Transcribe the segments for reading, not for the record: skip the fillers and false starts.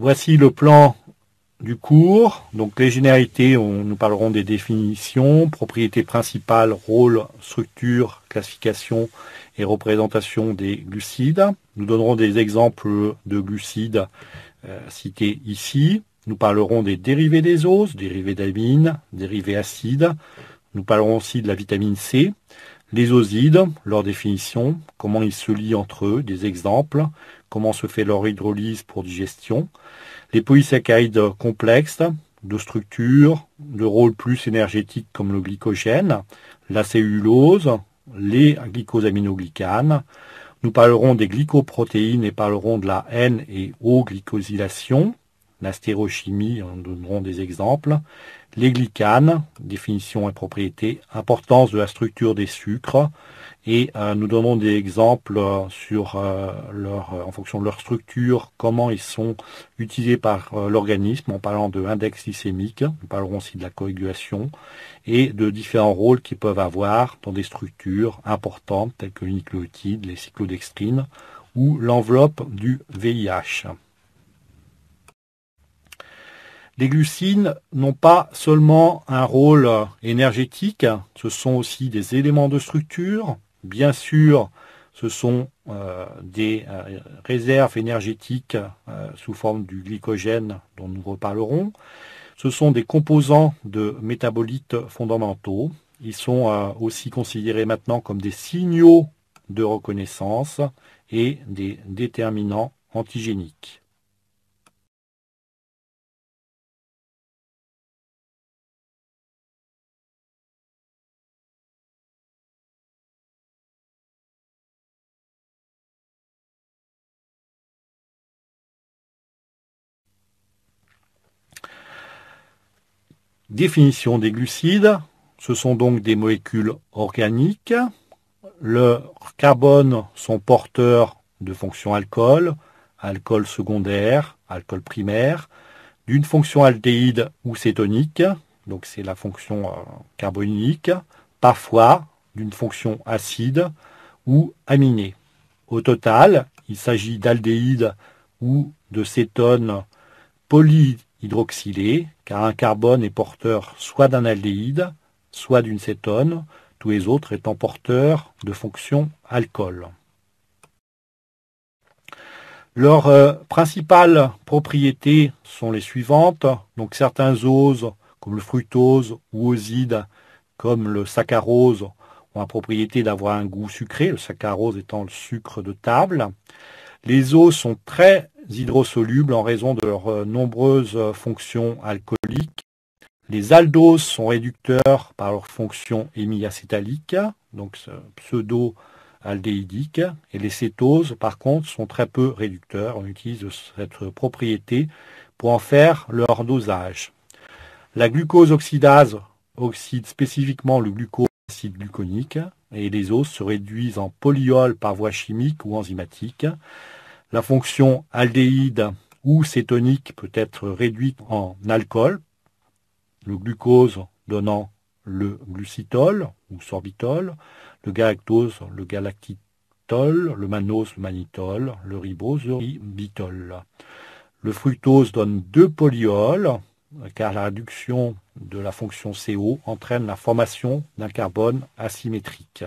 Voici le plan du cours. Donc les généralités, nous parlerons des définitions, propriétés principales, rôle, structure, classification et représentation des glucides. Nous donnerons des exemples de glucides cités ici. Nous parlerons des dérivés des oses, dérivés d'amines, dérivés acides. Nous parlerons aussi de la vitamine C, les osides, leur définition, comment ils se lient entre eux, des exemples, comment se fait leur hydrolyse pour digestion, les polysaccharides complexes, de structure, de rôle plus énergétique comme le glycogène, la cellulose, les glycosaminoglycanes. Nous parlerons des glycoprotéines et parlerons de la N- et O-glycosylation, la stéréochimie, nous donnerons des exemples. Les glycanes, définition et propriétés, importance de la structure des sucres, et nous donnons des exemples sur en fonction de leur structure, comment ils sont utilisés par l'organisme, en parlant de index glycémique. Nous parlerons aussi de la coagulation et de différents rôles qu'ils peuvent avoir dans des structures importantes telles que les nucléotides, les cyclodextrines ou l'enveloppe du VIH. Les glucides n'ont pas seulement un rôle énergétique, ce sont aussi des éléments de structure. Bien sûr, ce sont des réserves énergétiques sous forme du glycogène dont nous reparlerons. Ce sont des composants de métabolites fondamentaux. Ils sont aussi considérés maintenant comme des signaux de reconnaissance et des déterminants antigéniques. Définition des glucides, ce sont donc des molécules organiques. Leurs carbones sont porteurs de fonctions alcool, alcool secondaire, alcool primaire, d'une fonction aldéhyde ou cétonique, donc c'est la fonction carbonylique, parfois d'une fonction acide ou aminée. Au total, il s'agit d'aldéhydes ou de cétones polyhydroxylés, car un carbone est porteur soit d'un aldéhyde, soit d'une cétone, tous les autres étant porteurs de fonction alcool. Leurs principales propriétés sont les suivantes. Donc certains oses, comme le fructose, ou osides, comme le saccharose, ont la propriété d'avoir un goût sucré, le saccharose étant le sucre de table. Les oses sont très hydrosolubles en raison de leurs nombreuses fonctions alcooliques. Les aldoses sont réducteurs par leur fonction hémiacétalique, donc pseudo-aldéhydique, et les cétoses, par contre, sont très peu réducteurs. On utilise cette propriété pour en faire leur dosage. La glucose oxydase oxyde spécifiquement le glucose-acide gluconique, et les oses se réduisent en polyols par voie chimique ou enzymatique. La fonction aldéhyde ou cétonique peut être réduite en alcool, le glucose donnant le glucitol ou sorbitol, le galactose, le galactitol, le mannose, le mannitol, le ribose, le ribitol. Le fructose donne 2 polyols, car la réduction de la fonction CO entraîne la formation d'un carbone asymétrique.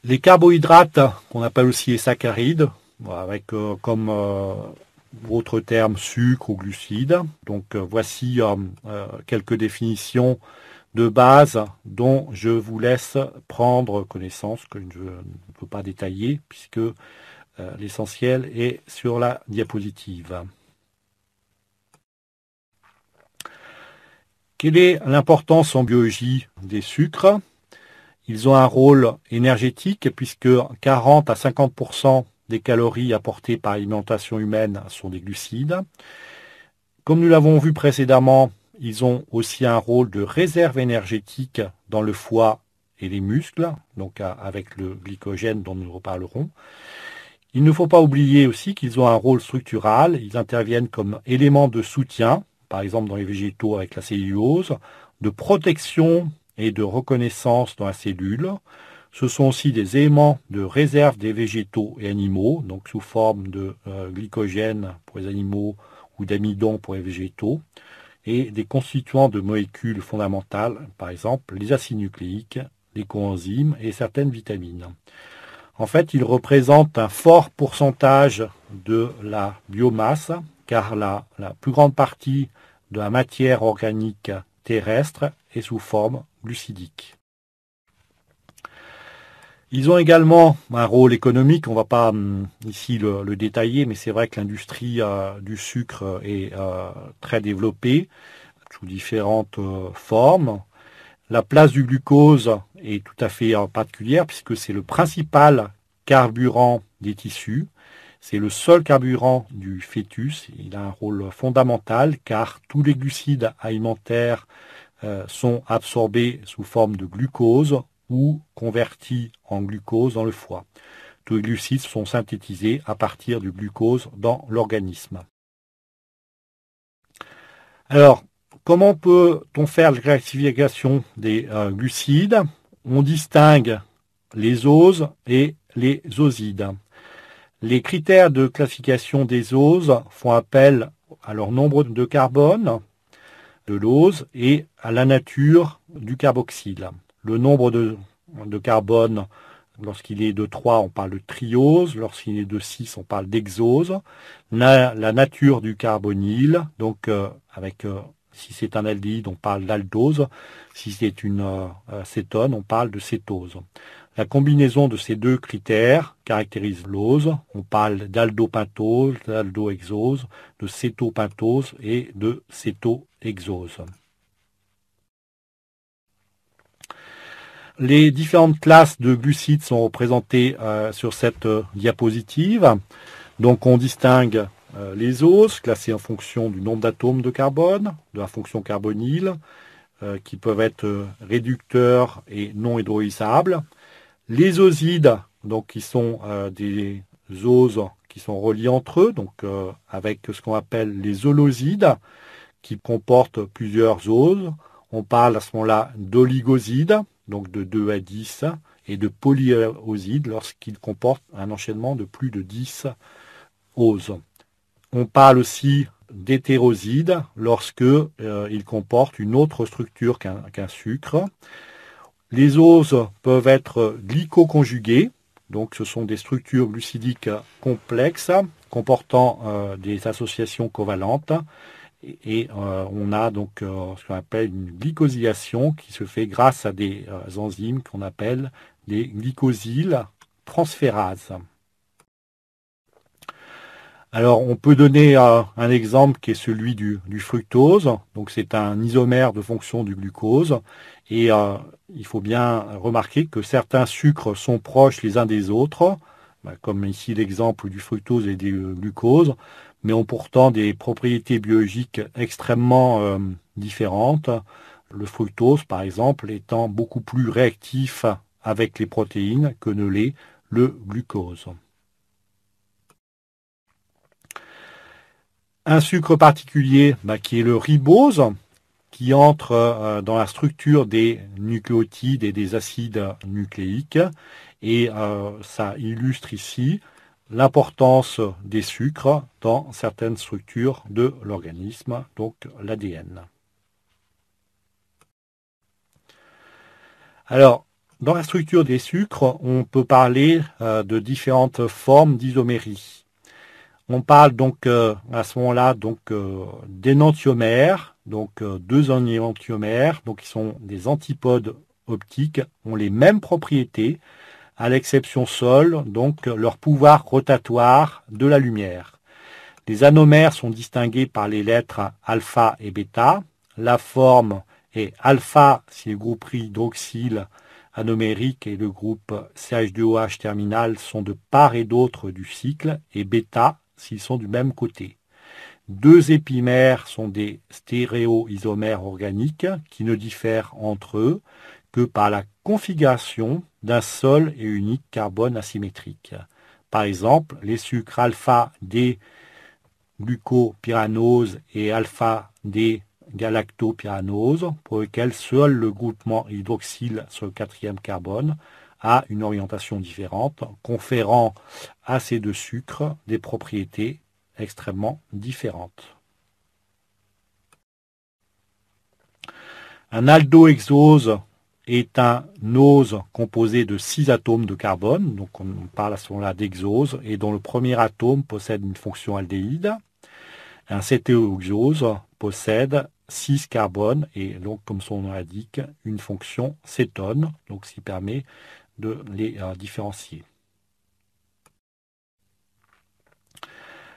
Les carbohydrates, qu'on appelle aussi les saccharides, avec comme autre terme sucre ou glucides. Donc voici quelques définitions de base dont je vous laisse prendre connaissance, que je ne peux pas détailler, puisque l'essentiel est sur la diapositive. Quelle est l'importance en biologie des sucres ? Ils ont un rôle énergétique puisque 40 à 50% des calories apportées par l'alimentation humaine sont des glucides. Comme nous l'avons vu précédemment, ils ont aussi un rôle de réserve énergétique dans le foie et les muscles, donc avec le glycogène dont nous reparlerons. Il ne faut pas oublier aussi qu'ils ont un rôle structural. Ils interviennent comme éléments de soutien, par exemple dans les végétaux avec la cellulose, de protection et de reconnaissance dans la cellule. Ce sont aussi des éléments de réserve des végétaux et animaux, donc sous forme de glycogène pour les animaux ou d'amidon pour les végétaux, et des constituants de molécules fondamentales, par exemple les acides nucléiques, les coenzymes et certaines vitamines. En fait, ils représentent un fort pourcentage de la biomasse, car la plus grande partie de la matière organique terrestre est sous forme glucidique. Ils ont également un rôle économique, on ne va pas ici le détailler, mais c'est vrai que l'industrie du sucre est très développée sous différentes formes. La place du glucose est tout à fait particulière puisque c'est le principal carburant des tissus. C'est le seul carburant du fœtus. Il a un rôle fondamental car tous les glucides alimentaires sont absorbés sous forme de glucose ou convertis en glucose dans le foie. Tous les glucides sont synthétisés à partir du glucose dans l'organisme. Alors, comment peut-on faire la classification des glucides? On distingue les oses et les osides. Les critères de classification des oses font appel à leur nombre de carbone de l'ose et à la nature du carboxyle. Le nombre de carbone, lorsqu'il est de 3, on parle de triose. Lorsqu'il est de 6, on parle d'hexose. La nature du carbonyle, donc si c'est un aldéhyde, on parle d'aldose. Si c'est une cétone, on parle de cétose. La combinaison de ces deux critères caractérise l'ose. On parle d'aldopentose, d'aldohexose, de cétopentose et de cétohexose. Les différentes classes de glucides sont représentées sur cette diapositive. Donc on distingue les oses, classées en fonction du nombre d'atomes de carbone, de la fonction carbonyle, qui peuvent être réducteurs et non hydrolysables. Les osides, donc qui sont des oses qui sont reliés entre eux, donc avec ce qu'on appelle les holosides, qui comportent plusieurs oses. On parle à ce moment-là d'oligosides, donc de 2 à 10, et de polyosides lorsqu'ils comportent un enchaînement de plus de 10 oses. On parle aussi d'hétérosides lorsque ils comportent une autre structure qu'un sucre. Les oses peuvent être glycoconjuguées, donc ce sont des structures glucidiques complexes comportant des associations covalentes. Et on a donc ce qu'on appelle une glycosylation qui se fait grâce à des enzymes qu'on appelle des glycosyles transférases. Alors, on peut donner un exemple qui est celui du fructose. Donc, c'est un isomère de fonction du glucose. Et il faut bien remarquer que certains sucres sont proches les uns des autres, comme ici l'exemple du fructose et du glucose, mais ont pourtant des propriétés biologiques extrêmement différentes. Le fructose, par exemple, étant beaucoup plus réactif avec les protéines que ne l'est le glucose. Un sucre particulier qui est le ribose, qui entre dans la structure des nucléotides et des acides nucléiques. Et ça illustre ici l'importance des sucres dans certaines structures de l'organisme, donc l'ADN. Alors, dans la structure des sucres, on peut parler de différentes formes d'isomérie. On parle donc à ce moment-là d'énantiomères, donc deux enantiomères, donc qui sont des antipodes optiques, ont les mêmes propriétés, à l'exception seule, donc leur pouvoir rotatoire de la lumière. Les anomères sont distingués par les lettres alpha et bêta. La forme est alpha si le groupe hydroxyle anomérique et le groupe CH2OH terminal sont de part et d'autre du cycle, et bêta s'ils sont du même côté. Deux épimères sont des stéréoisomères organiques qui ne diffèrent entre eux que par la configuration d'un seul et unique carbone asymétrique. Par exemple, les sucres alpha-D glucopyranose et alpha-D galactopyranose pour lequel seul le groupement hydroxyle sur le quatrième carbone a une orientation différente, conférant à ces deux sucres des propriétés extrêmement différentes. Un aldohexose est un ose composé de 6 atomes de carbone, donc on parle à ce moment-là d'hexose, et dont le premier atome possède une fonction aldéhyde. Un cétéoxose possède 6 carbones et donc, comme son nom l'indique, une fonction cétone, donc ce qui permet de les différencier.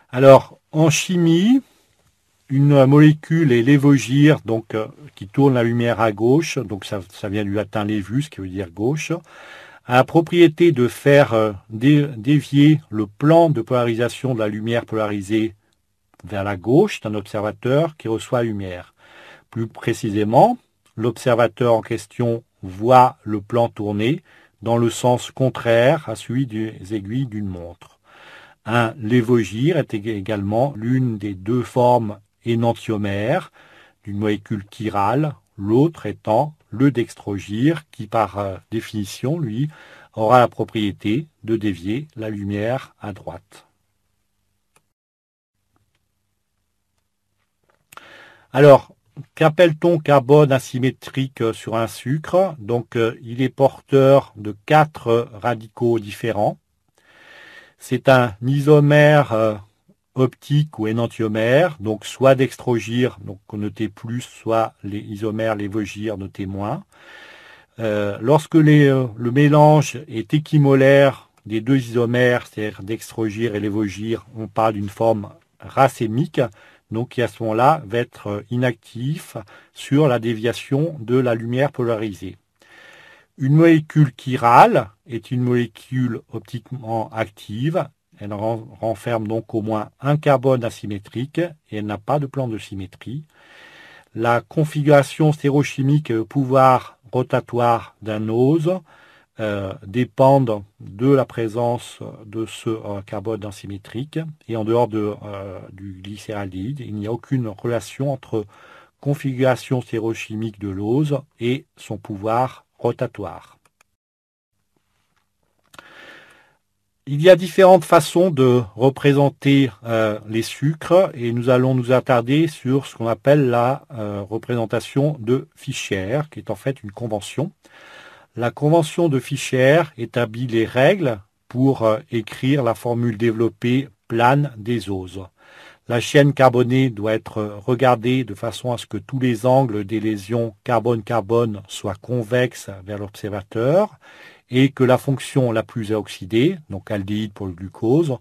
Alors, en chimie, une molécule est lévogir, donc qui tourne la lumière à gauche, donc ça vient du latin levus, qui veut dire gauche, a la propriété de faire dévier le plan de polarisation de la lumière polarisée vers la gauche d'un observateur qui reçoit la lumière. Plus précisément, l'observateur en question voit le plan tourner dans le sens contraire à celui des aiguilles d'une montre. Un lévogir est également l'une des deux formes énantiomères d'une molécule chirale, l'autre étant le dextrogir qui, par définition, lui, aura la propriété de dévier la lumière à droite. Alors, qu'appelle-t-on carbone asymétrique sur un sucre? Donc, il est porteur de 4 radicaux différents. C'est un isomère optique ou énantiomère, donc soit dextrogir, donc notez plus, soit les isomères lévogir, notez moins. Lorsque le mélange est équimolaire des deux isomères, c'est-à-dire dextrogir et lévogir, on parle d'une forme racémique, donc qui à ce moment-là va être inactif sur la déviation de la lumière polarisée. Une molécule chirale est une molécule optiquement active. Elle renferme donc au moins un carbone asymétrique et elle n'a pas de plan de symétrie. La configuration stéréochimique et le pouvoir rotatoire d'un ose dépendent de la présence de ce carbone asymétrique. Et en dehors du glycéraldéhyde, il n'y a aucune relation entre configuration stéréochimique de l'ose et son pouvoir rotatoire. Il y a différentes façons de représenter les sucres et nous allons nous attarder sur ce qu'on appelle la représentation de Fischer, qui est en fait une convention. La convention de Fischer établit les règles pour écrire la formule développée plane des oses. La chaîne carbonée doit être regardée de façon à ce que tous les angles des lésions carbone-carbone soient convexes vers l'observateur et que la fonction la plus oxydée, donc aldéhyde pour le glucose,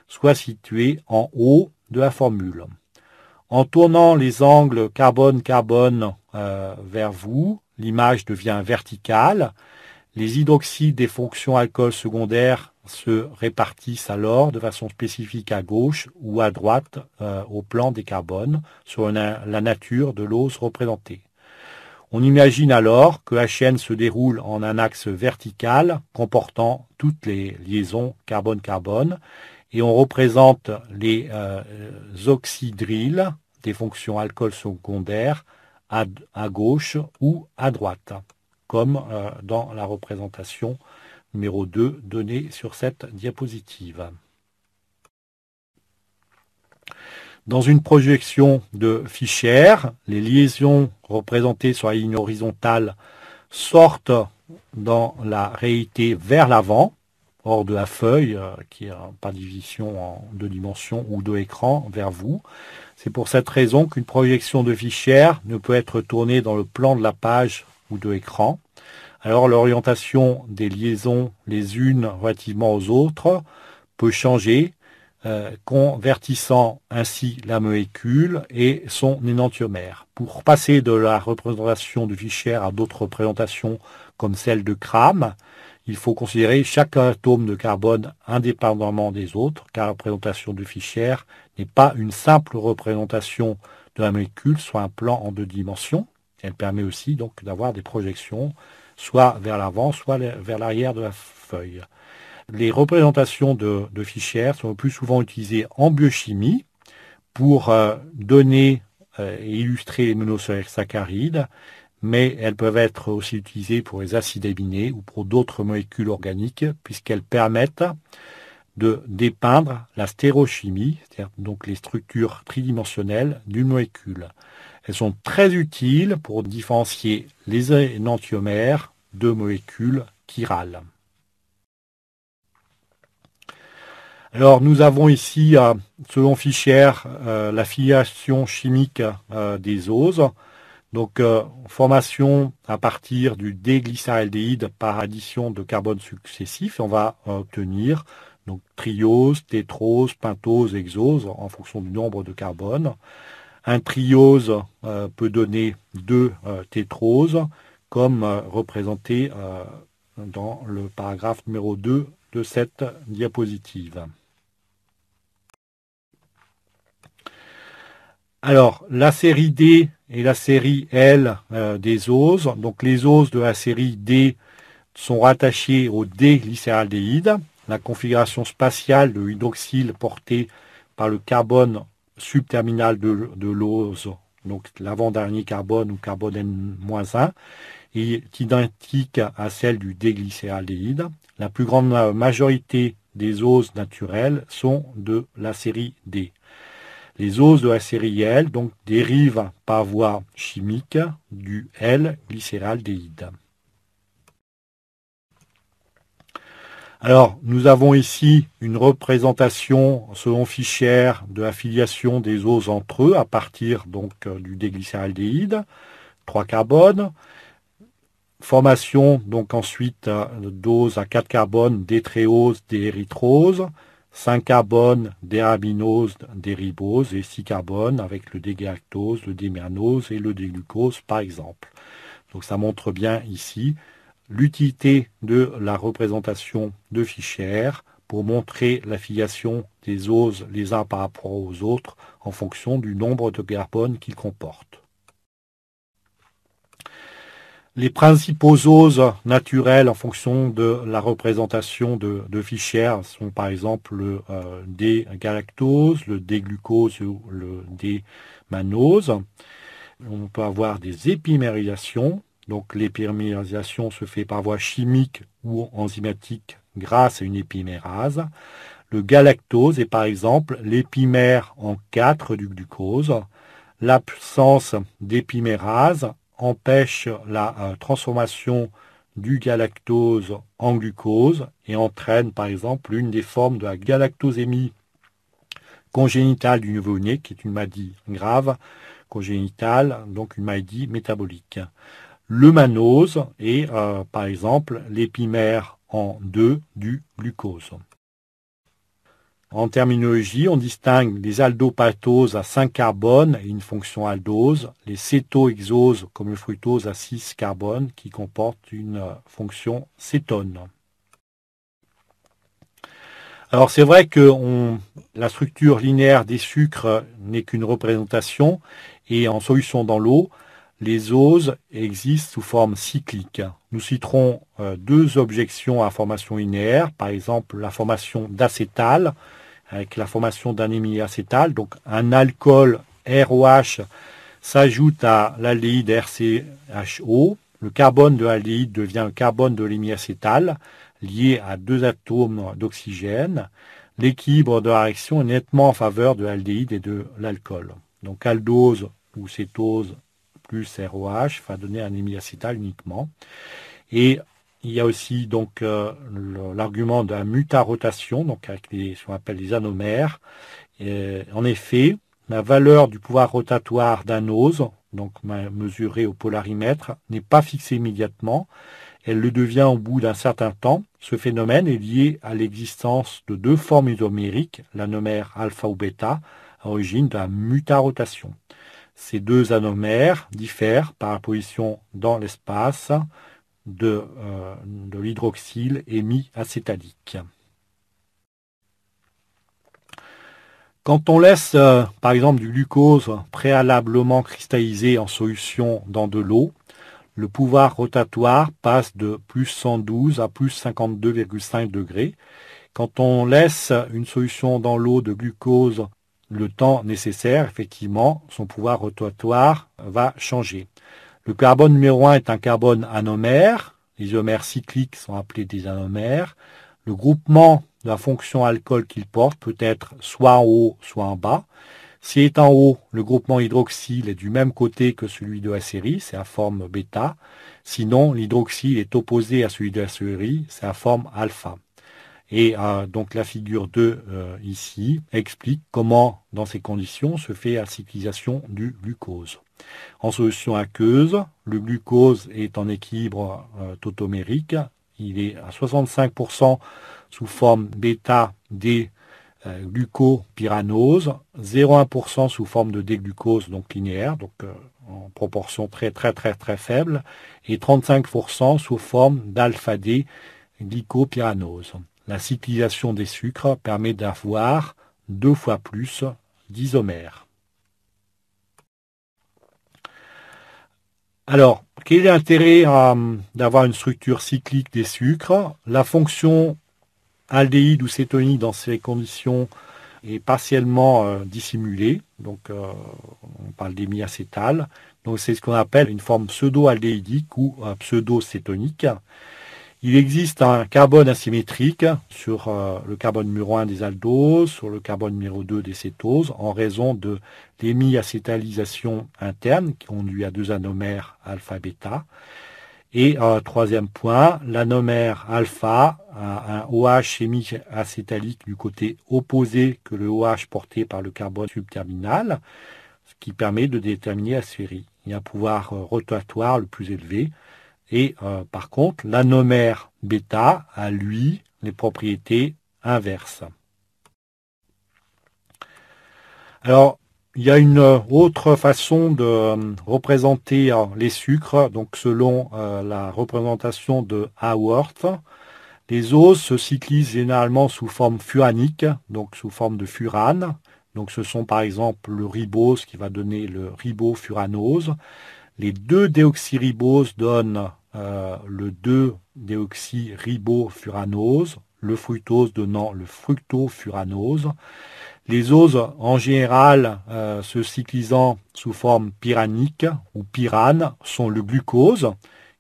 soit située en haut de la formule. En tournant les angles carbone-carbone vers vous, l'image devient verticale. Les hydroxydes des fonctions alcool secondaires se répartissent alors de façon spécifique à gauche ou à droite au plan des carbones sur la nature de l'ose représentée. On imagine alors que la chaîne se déroule en un axe vertical comportant toutes les liaisons carbone-carbone et on représente les oxydryles des fonctions alcool secondaires à gauche ou à droite, comme dans la représentation numéro 2 donnée sur cette diapositive. Dans une projection de Fischer, les liaisons représentées sur la ligne horizontale sortent dans la réalité vers l'avant, hors de la feuille, qui est par division en 2 dimensions ou 2 écrans, vers vous. C'est pour cette raison qu'une projection de Fischer ne peut être tournée dans le plan de la page ou de l'écran. Alors l'orientation des liaisons les unes relativement aux autres peut changer, convertissant ainsi la molécule et son énantiomère. Pour passer de la représentation de Fischer à d'autres représentations comme celle de Crame, il faut considérer chaque atome de carbone indépendamment des autres, car la représentation de Fischer n'est pas une simple représentation de la molécule, soit un plan en 2 dimensions. Elle permet aussi donc d'avoir des projections soit vers l'avant, soit vers l'arrière de la feuille. Les représentations de Fischer sont le plus souvent utilisées en biochimie pour donner et illustrer les monosaccharides, mais elles peuvent être aussi utilisées pour les acides aminés ou pour d'autres molécules organiques, puisqu'elles permettent de dépeindre la stéréochimie, c'est-à-dire donc les structures tridimensionnelles d'une molécule. Elles sont très utiles pour différencier les énantiomères de molécules chirales. Alors nous avons ici, selon Fischer, la filiation chimique des oses. Donc formation à partir du déglycéraldéhyde par addition de carbone successifs. On va obtenir donc triose, tétrose, pentose, hexose en fonction du nombre de carbone. Un triose peut donner 2 tétroses, comme représenté dans le paragraphe numéro 2 de cette diapositive. Alors, la série D et la série L des oses. Donc, les oses de la série D sont rattachées au déglycéraldéhyde. La configuration spatiale de l'hydroxyle portée par le carbone subterminal de l'ose, donc l'avant-dernier carbone ou carbone N-1, est identique à celle du déglycéraldéhyde. La plus grande majorité des oses naturelles sont de la série D. Les oses de la série L donc dérivent par voie chimique du L-glycéraldéhyde. Alors, nous avons ici une représentation, selon Fischer, de la filiation des oses entre eux à partir donc du déglycéraldéhyde, 3 carbones. Formation donc ensuite d'oses à 4 carbones, d'étréose, d'érythrose, 5 carbones, d'érabinose, d'éribose et 6 carbones avec le dégalactose, le démernose et le déglucose par exemple. Donc ça montre bien ici l'utilité de la représentation de Fischer pour montrer la filiation des oses les uns par rapport aux autres en fonction du nombre de carbones qu'ils comportent. Les principaux oses naturels en fonction de la représentation de Fischer sont par exemple le D-galactose, le D-glucose ou le D-mannose. On peut avoir des épimérisations. Donc l'épimérisation se fait par voie chimique ou enzymatique grâce à une épimérase. Le galactose est par exemple l'épimère en 4 du glucose. L'absence d'épimérase empêche la transformation du galactose en glucose et entraîne par exemple une des formes de la galactosémie congénitale du nouveau-né, qui est une maladie grave, congénitale, donc une maladie métabolique. Le mannose est par exemple l'épimère en 2 du glucose. En terminologie, on distingue les aldopatoses à 5 carbones et une fonction aldose, les cétohexoses comme le fructose à 6 carbones qui comportent une fonction cétone. Alors c'est vrai que la structure linéaire des sucres n'est qu'une représentation et en solution dans l'eau, les oses existent sous forme cyclique. Nous citerons 2 objections à formation linéaire, par exemple la formation d'acétale, avec la formation d'un hémiacétal, donc un alcool ROH s'ajoute à l'aldéhyde RCHO. Le carbone de l'aldéhyde devient le carbone de l'hémiacétal, lié à 2 atomes d'oxygène. L'équilibre de la réaction est nettement en faveur de l'aldéhyde et de l'alcool. Donc aldose ou cétose plus ROH va donner un hémiacétal uniquement. Et il y a aussi donc l'argument de la mutarotation, donc avec ce qu'on appelle les anomères. En effet, la valeur du pouvoir rotatoire d'un ose, donc mesurée au polarimètre, n'est pas fixée immédiatement. Elle le devient au bout d'un certain temps. Ce phénomène est lié à l'existence de 2 formes isomériques, l'anomère alpha ou bêta, à l'origine de la mutarotation. Ces 2 anomères diffèrent par la position dans l'espace de l'hydroxyle hémiacétalique. Quand on laisse par exemple du glucose préalablement cristallisé en solution dans de l'eau, le pouvoir rotatoire passe de plus 112 à plus 52,5 degrés. Quand on laisse une solution dans l'eau de glucose le temps nécessaire, effectivement, son pouvoir rotatoire va changer. Le carbone numéro 1 est un carbone anomère. Les isomères cycliques sont appelés des anomères. Le groupement de la fonction alcool qu'il porte peut être soit en haut, soit en bas. S'il est en haut, le groupement hydroxyle est du même côté que celui de la série, c'est la forme bêta. Sinon, l'hydroxyle est opposé à celui de la série, c'est la forme alpha. Et donc la figure 2 ici explique comment, dans ces conditions, se fait la cyclisation du glucose. En solution aqueuse, le glucose est en équilibre tautomérique. Il est à 65% sous forme bêta D glucopyranose, 0,1% sous forme de déglucose, donc linéaire, donc en proportion très faible, et 35% sous forme d'alpha-D glycopyranose. La cyclisation des sucres permet d'avoir 2 fois plus d'isomères. Alors, quel est l'intérêt d'avoir une structure cyclique des sucres? La fonction aldéhyde ou cétonique dans ces conditions est partiellement dissimulée. Donc, on parle d'hémiacétal. Donc, c'est ce qu'on appelle une forme pseudo-aldéhydique ou pseudo-cétonique. Il existe un carbone asymétrique sur le carbone numéro 1 des aldoses, sur le carbone numéro 2 des cétoses, en raison de l'hémiacétalisation interne qui conduit à 2 anomères alpha-bêta. Et troisième point, l'anomère alpha a un OH hémiacétalique du côté opposé que le OH porté par le carbone subterminal, ce qui permet de déterminer la série. Il y a un pouvoir rotatoire le plus élevé. Et par contre, l'anomère bêta a, lui, les propriétés inverses. Alors, il y a une autre façon de représenter les sucres, donc selon la représentation de Haworth. Les oses se cyclisent généralement sous forme furanique, donc sous forme de furane. Donc ce sont par exemple le ribose qui va donner le ribofuranose. Les 2-déoxyriboses donnent le 2-déoxyribofuranose, le fructose donnant le fructofuranose. Les oses, en général, se cyclisant sous forme pyranique ou pyrane, sont le glucose,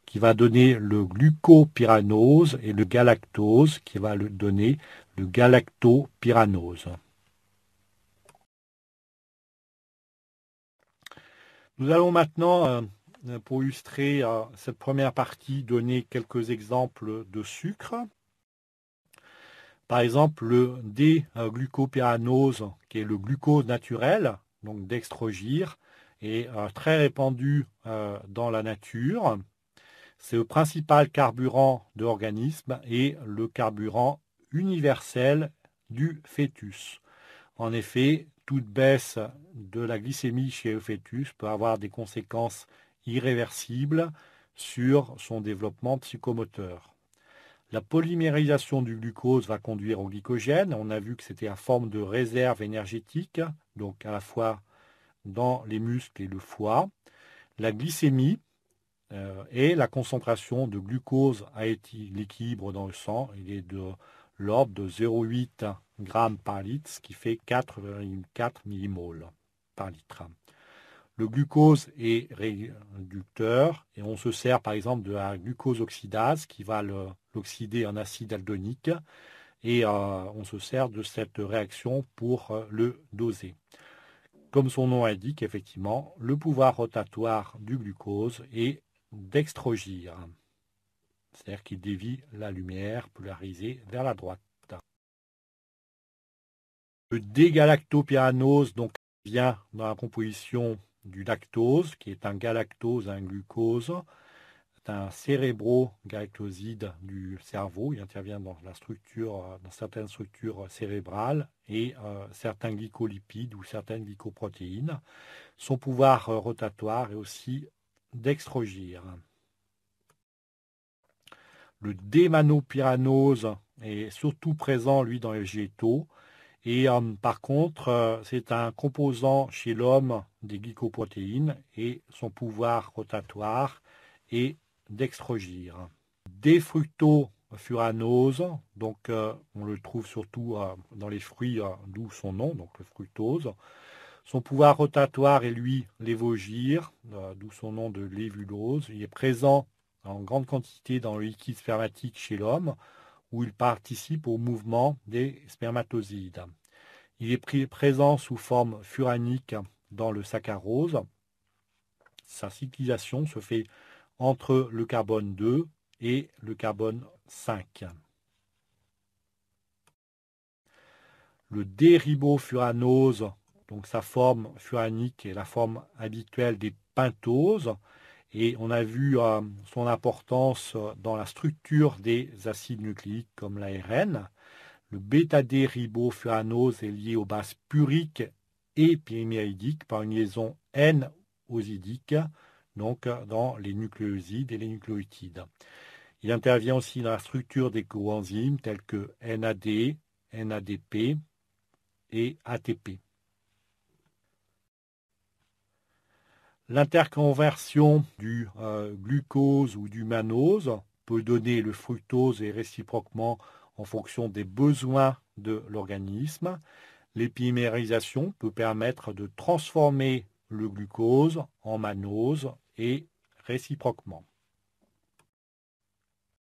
qui va donner le glucopyranose, et le galactose, qui va donner le galactopyranose. Nous allons maintenant, pour illustrer cette première partie, donner quelques exemples de sucre. Par exemple, le D-glucopyranose, qui est le glucose naturel, donc dextrogir, est très répandu dans la nature. C'est le principal carburant de l'organisme et le carburant universel du fœtus. En effet, toute baisse de la glycémie chez le fœtus peut avoir des conséquences irréversibles sur son développement psychomoteur. La polymérisation du glucose va conduire au glycogène. On a vu que c'était une forme de réserve énergétique, donc à la fois dans les muscles et le foie. La glycémie et la concentration de glucose à l'équilibre dans le sang, il est de l'ordre de 0,8 g par litre, ce qui fait 4,4 millimoles par litre. Le glucose est réducteur et on se sert par exemple de la glucose oxydase qui va l'oxyder en acide aldonique et on se sert de cette réaction pour le doser. Comme son nom indique, effectivement, le pouvoir rotatoire du glucose est dextrogir, c'est-à-dire qu'il dévie la lumière polarisée vers la droite. Le dégalactopyranose donc vient dans la composition du lactose, qui est un galactose, un glucose. C'est un cérébrogalactoside du cerveau. Il intervient dans certaines structures cérébrales et certains glycolipides ou certaines glycoprotéines. Son pouvoir rotatoire est aussi dextrogir. Le démanopyranose est surtout présent, lui, dans les végétaux. Et par contre, c'est un composant chez l'homme des glycoprotéines et son pouvoir rotatoire est dextrogir. Défructopiranose furanose, donc on le trouve surtout dans les fruits, d'où son nom, donc le fructose. Son pouvoir rotatoire est lui lévogir, d'où son nom de lévulose. Il est présent en grande quantité dans le liquide spermatique chez l'homme, où il participe au mouvement des spermatozoïdes. Il est présent sous forme furanique dans le saccharose. Sa cyclisation se fait entre le carbone 2 et le carbone 5. Le déribofuranose, donc sa forme furanique est la forme habituelle des pentoses, et on a vu son importance dans la structure des acides nucléiques comme l'ARN. Le bêta-déribofuranose est lié aux bases puriques et pyriméridiques par une liaison N-osidique, donc dans les nucléosides et les nucléotides. Il intervient aussi dans la structure des coenzymes tels que NAD, NADP et ATP. L'interconversion du glucose ou du mannose peut donner le fructose et réciproquement en fonction des besoins de l'organisme. L'épimérisation peut permettre de transformer le glucose en mannose et réciproquement.